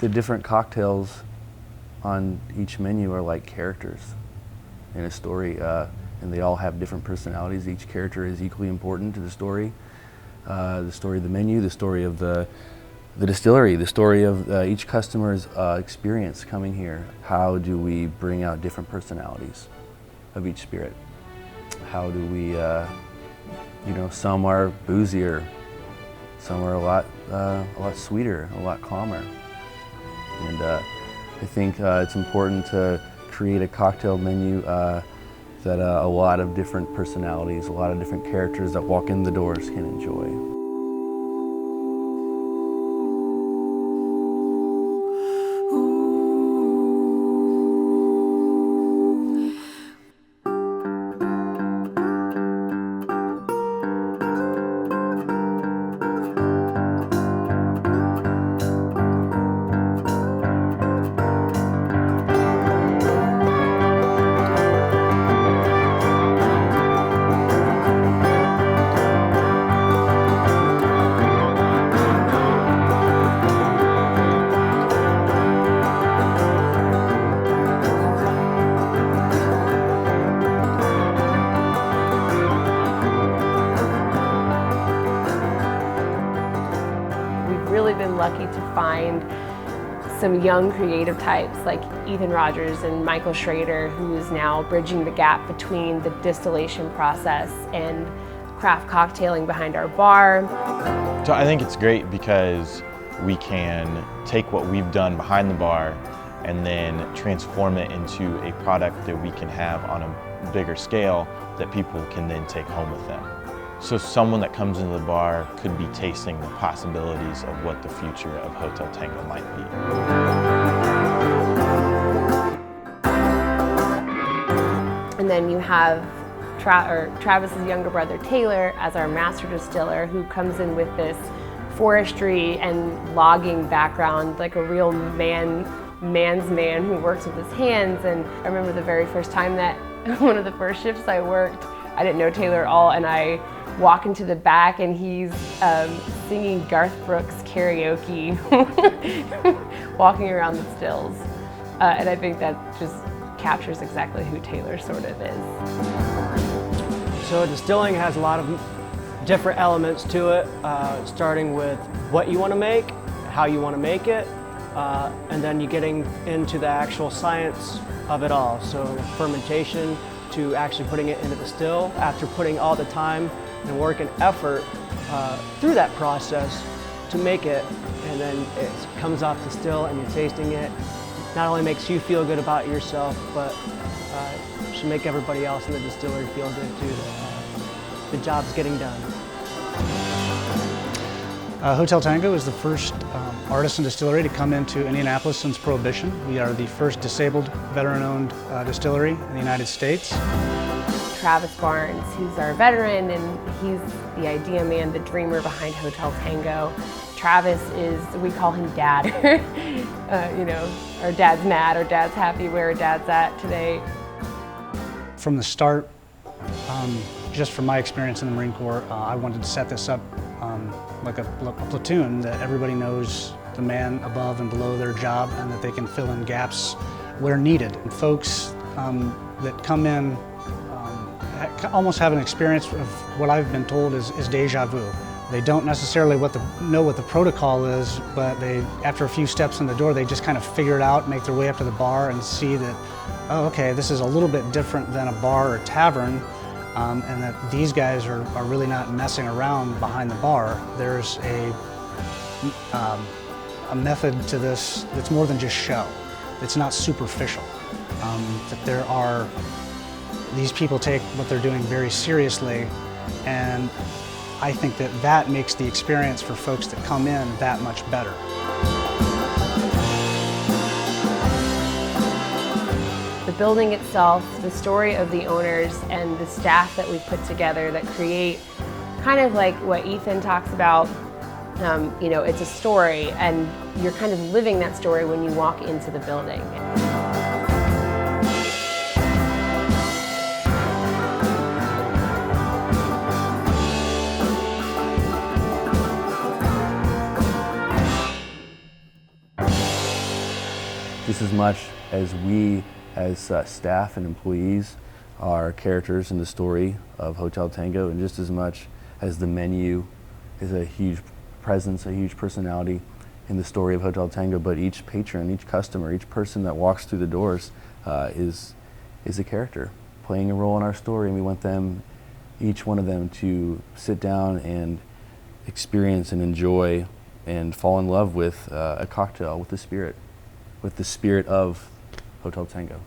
the different cocktails on each menu are like characters in a story, and they all have different personalities. Each character is equally important to the story of the menu, the story of the distillery, the story of each customer's experience coming here. How do we bring out different personalities of each spirit? How do we, some are boozier, some are a lot sweeter, a lot calmer. And I think it's important to create a cocktail menu that a lot of different personalities, a lot of different characters that walk in the doors can enjoy. Been lucky to find some young creative types like Ethan Rogers and Michael Schrader, who is now bridging the gap between the distillation process and craft cocktailing behind our bar. So I think it's great because we can take what we've done behind the bar and then transform it into a product that we can have on a bigger scale that people can then take home with them. So someone that comes into the bar could be tasting the possibilities of what the future of Hotel Tango might be. And then you have Travis's younger brother Taylor as our master distiller, who comes in with this forestry and logging background, like a real man's man who works with his hands. And I remember the very first time that one of the first shifts I worked, I didn't know Taylor at all, and I walk into the back and he's singing Garth Brooks karaoke, walking around the stills. And I think that just captures exactly who Taylor sort of is. So distilling has a lot of different elements to it, starting with what you want to make, how you want to make it, and then you're getting into the actual science of it all. So fermentation to actually putting it into the still, after putting all the time and work and effort through that process to make it, and then it comes off the still and you're tasting it. Not only makes you feel good about yourself, but should make everybody else in the distillery feel good too. The job's getting done. Hotel Tango is the first artisan distillery to come into Indianapolis since Prohibition. We are the first disabled, veteran-owned distillery in the United States. Travis Barnes, who's our veteran, and he's the idea man, the dreamer behind Hotel Tango. Travis is, we call him Dad. Our dad's mad, our dad's happy where our dad's at today. From the start, just from my experience in the Marine Corps, I wanted to set this up like a platoon, that everybody knows the man above and below their job and that they can fill in gaps where needed. And folks that come in almost have an experience of what I've been told is deja vu. They don't necessarily know what the protocol is, but after a few steps in the door, they just kind of figure it out, make their way up to the bar and see that, oh, okay, this is a little bit different than a bar or tavern, and that these guys are really not messing around behind the bar. There's a method to this that's more than just show. It's not superficial. That these people take what they're doing very seriously, and I think that makes the experience for folks that come in that much better. The building itself, the story of the owners, and the staff that we've put together that create kind of like what Ethan talks about. It's a story, and you're kind of living that story when you walk into the building. as much as we as staff and employees are characters in the story of Hotel Tango, and just as much as the menu is a huge presence, a huge personality in the story of Hotel Tango, but each patron, each customer, each person that walks through the doors is a character playing a role in our story, and we want them, each one of them, to sit down and experience and enjoy and fall in love with a cocktail with the spirit of Hotel Tango.